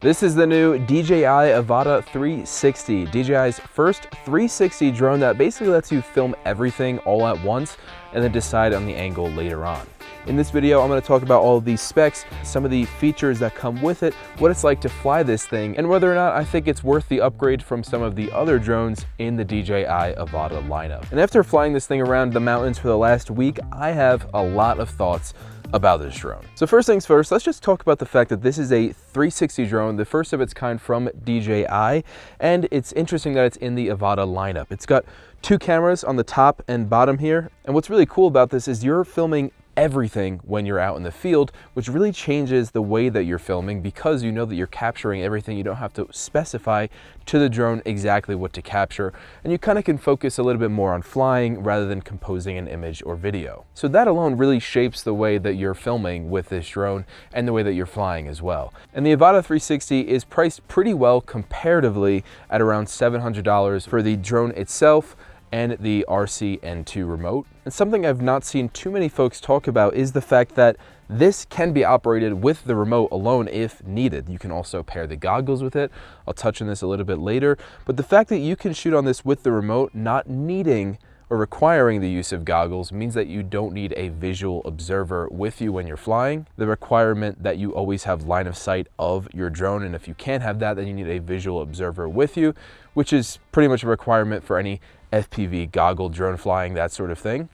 This is the new DJI Avata 360, DJI's first 360 drone that basically lets you film everything all at once and then decide on the angle later on. In this video, I'm going to talk about all of these specs, some of the features that come with it, what it's like to fly this thing, and whether or not I think it's worth the upgrade from some of the other drones in the DJI Avata lineup. And after flying this thing around the mountains for the last week, I have a lot of thoughts about this drone. So first things first, let's just talk about the fact that this is a 360 drone, the first of its kind from DJI, and it's interesting that it's in the Avata lineup. It's got two cameras on the top and bottom here, and what's really cool about this is you're filming everything when you're out in the field, which really changes the way that you're filming because you know that you're capturing everything. You don't have to specify to the drone exactly what to capture, and you kind of can focus a little bit more on flying rather than composing an image or video. So that alone really shapes the way that you're filming with this drone and the way that you're flying as well. And the Avata 360 is priced pretty well comparatively at around $700 for the drone itself and the RC-N2 remote. And something I've not seen too many folks talk about is the fact that this can be operated with the remote alone if needed. You can also pair the goggles with it. I'll touch on this a little bit later, but the fact that you can shoot on this with the remote, not needing or requiring the use of goggles, means that you don't need a visual observer with you when you're flying. The requirement that you always have line of sight of your drone, and if you can't have that, then you need a visual observer with you, which is pretty much a requirement for any FPV goggle drone flying, that sort of thing.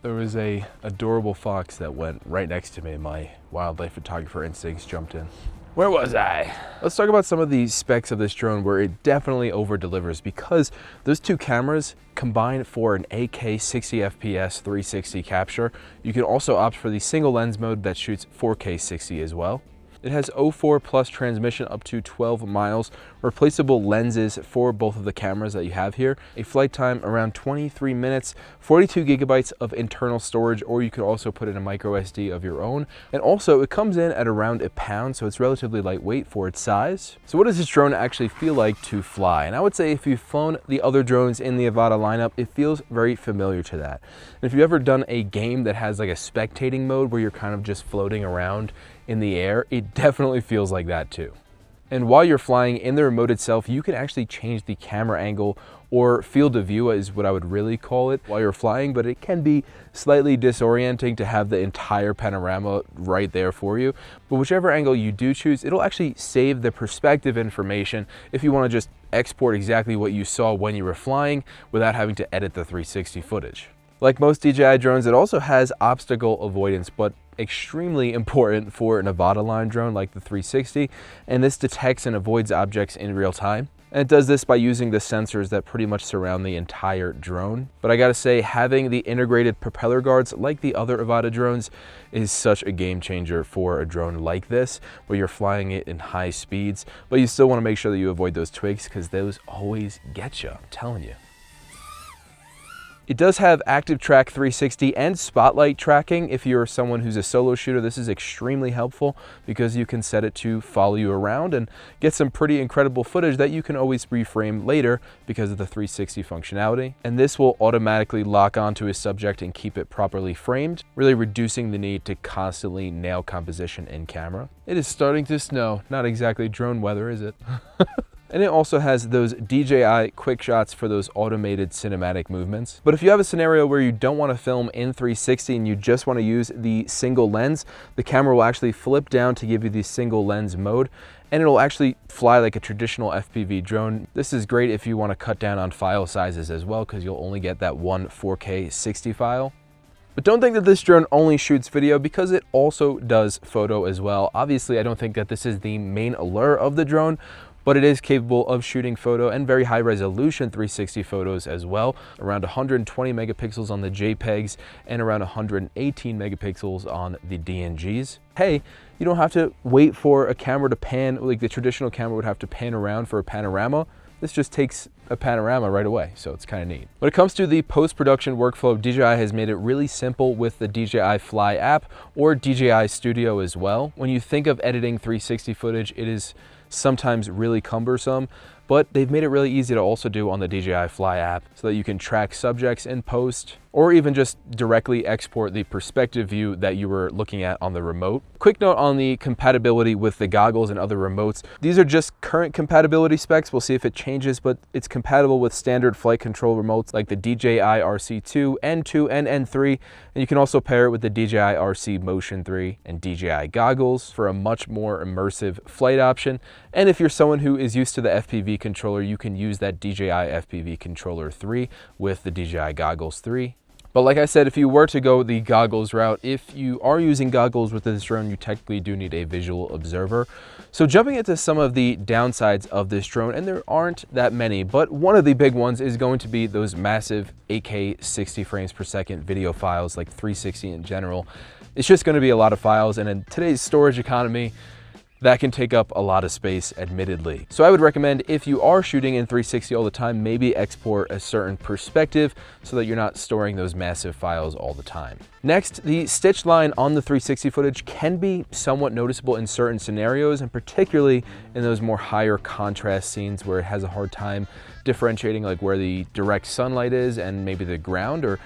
There was a adorable fox that went right next to me. My wildlife photographer instincts jumped in. Where was I? Let's talk about some of the specs of this drone where it definitely over delivers, because those two cameras combine for an 8K 60 FPS 360 capture. You can also opt for the single lens mode that shoots 4K 60 as well. It has 04 plus transmission up to 12 miles, replaceable lenses for both of the cameras that you have here, a flight time around 23 minutes, 42 gigabytes of internal storage, or you could also put in a micro SD of your own. And also it comes in at around a pound, so it's relatively lightweight for its size. So what does this drone actually feel like to fly? And I would say if you've flown the other drones in the Avata lineup, it feels very familiar to that. And if you've ever done a game that has like a spectating mode where you're kind of just floating around in the air, it definitely feels like that too. And while you're flying in the remote itself, you can actually change the camera angle, or field of view is what I would really call it, while you're flying, but it can be slightly disorienting to have the entire panorama right there for you. But whichever angle you do choose, it'll actually save the perspective information if you want to just export exactly what you saw when you were flying without having to edit the 360 footage. Like most DJI drones, it also has obstacle avoidance, but extremely important for an Avata line drone like the 360, and this detects and avoids objects in real time. And it does this by using the sensors that pretty much surround the entire drone. But I gotta say, having the integrated propeller guards like the other Avata drones is such a game changer for a drone like this, where you're flying it in high speeds, but you still wanna make sure that you avoid those twigs because those always get you, I'm telling you. It does have ActiveTrack 360 and spotlight tracking. If you're someone who's a solo shooter, this is extremely helpful because you can set it to follow you around and get some pretty incredible footage that you can always reframe later because of the 360 functionality. And this will automatically lock onto a subject and keep it properly framed, really reducing the need to constantly nail composition in camera. It is starting to snow. Not exactly drone weather, is it? And it also has those DJI quick shots for those automated cinematic movements. But if you have a scenario where you don't want to film in 360 and you just want to use the single lens, the camera will actually flip down to give you the single lens mode, and it'll actually fly like a traditional FPV drone. This is great if you want to cut down on file sizes as well, because you'll only get that one 4K 60 file. But don't think that this drone only shoots video, because it also does photo as well. Obviously, I don't think that this is the main allure of the drone, but it is capable of shooting photo and very high resolution 360 photos as well, around 120 megapixels on the JPEGs and around 118 megapixels on the DNGs. Hey, you don't have to wait for a camera to pan like the traditional camera would have to pan around for a panorama. This just takes a panorama right away, so it's kind of neat. When it comes to the post-production workflow, DJI has made it really simple with the DJI Fly app or DJI Studio as well. When you think of editing 360 footage, it is sometimes really cumbersome, but they've made it really easy to also do on the DJI Fly app so that you can track subjects in post or even just directly export the perspective view that you were looking at on the remote. Quick note on the compatibility with the goggles and other remotes. These are just current compatibility specs. We'll see if it changes, but it's compatible with standard flight control remotes like the DJI RC2, N2, and N3. And you can also pair it with the DJI RC Motion 3 and DJI goggles for a much more immersive flight option. And if you're someone who is used to the FPV controller, you can use that DJI FPV controller 3 with the DJI goggles 3. But like I said, if you were to go the goggles route, if you are using goggles with this drone, you technically do need a visual observer. So jumping into some of the downsides of this drone, and there aren't that many, but one of the big ones is going to be those massive 8K 60 frames per second video files, like 360 in general. It's just going to be a lot of files, and in today's storage economy, that can take up a lot of space, admittedly. So I would recommend, if you are shooting in 360 all the time, maybe export a certain perspective so that you're not storing those massive files all the time. Next, the stitch line on the 360 footage can be somewhat noticeable in certain scenarios, and particularly in those more higher contrast scenes where it has a hard time differentiating like where the direct sunlight is and maybe the ground, or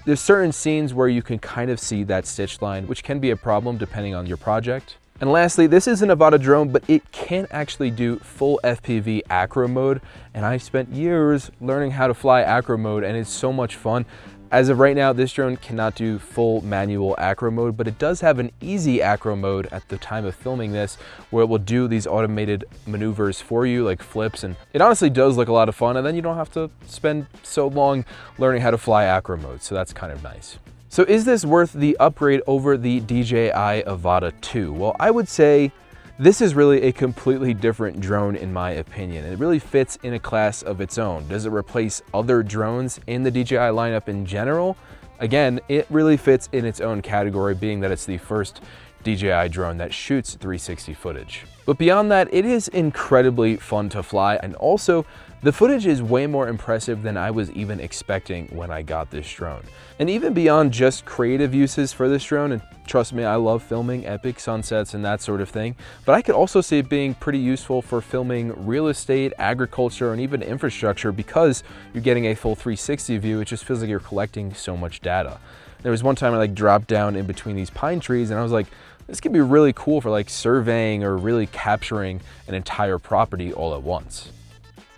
there's certain scenes where you can kind of see that stitch line, which can be a problem depending on your project. And lastly, this is an Avata drone, but it can't actually do full FPV acro mode. And I spent years learning how to fly acro mode, and it's so much fun. As of right now, this drone cannot do full manual acro mode, but it does have an easy acro mode at the time of filming this, where it will do these automated maneuvers for you, like flips. And it honestly does look a lot of fun, and then you don't have to spend so long learning how to fly acro mode. So that's kind of nice. So is this worth the upgrade over the DJI Avata 2? Well, I would say this is really a completely different drone in my opinion. It really fits in a class of its own. Does it replace other drones in the DJI lineup in general? Again, it really fits in its own category, being that it's the first DJI drone that shoots 360 footage. But beyond that, it is incredibly fun to fly, and also the footage is way more impressive than I was even expecting when I got this drone. And even beyond just creative uses for this drone, and trust me, I love filming epic sunsets and that sort of thing, but I could also see it being pretty useful for filming real estate, agriculture, and even infrastructure, because you're getting a full 360 view. It just feels like you're collecting so much data. There was one time I dropped down in between these pine trees, and I was like, this could be really cool for surveying or really capturing an entire property all at once.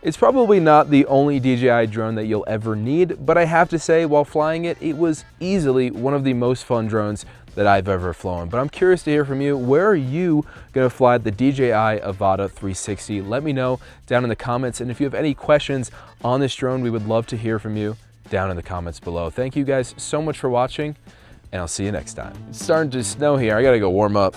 It's probably not the only DJI drone that you'll ever need, but I have to say, while flying it, it was easily one of the most fun drones that I've ever flown. But I'm curious to hear from you. Where are you gonna fly the DJI Avata 360? Let me know down in the comments. And if you have any questions on this drone, we would love to hear from you down in the comments below. Thank you guys so much for watching, and I'll see you next time. It's starting to snow here. I gotta go warm up.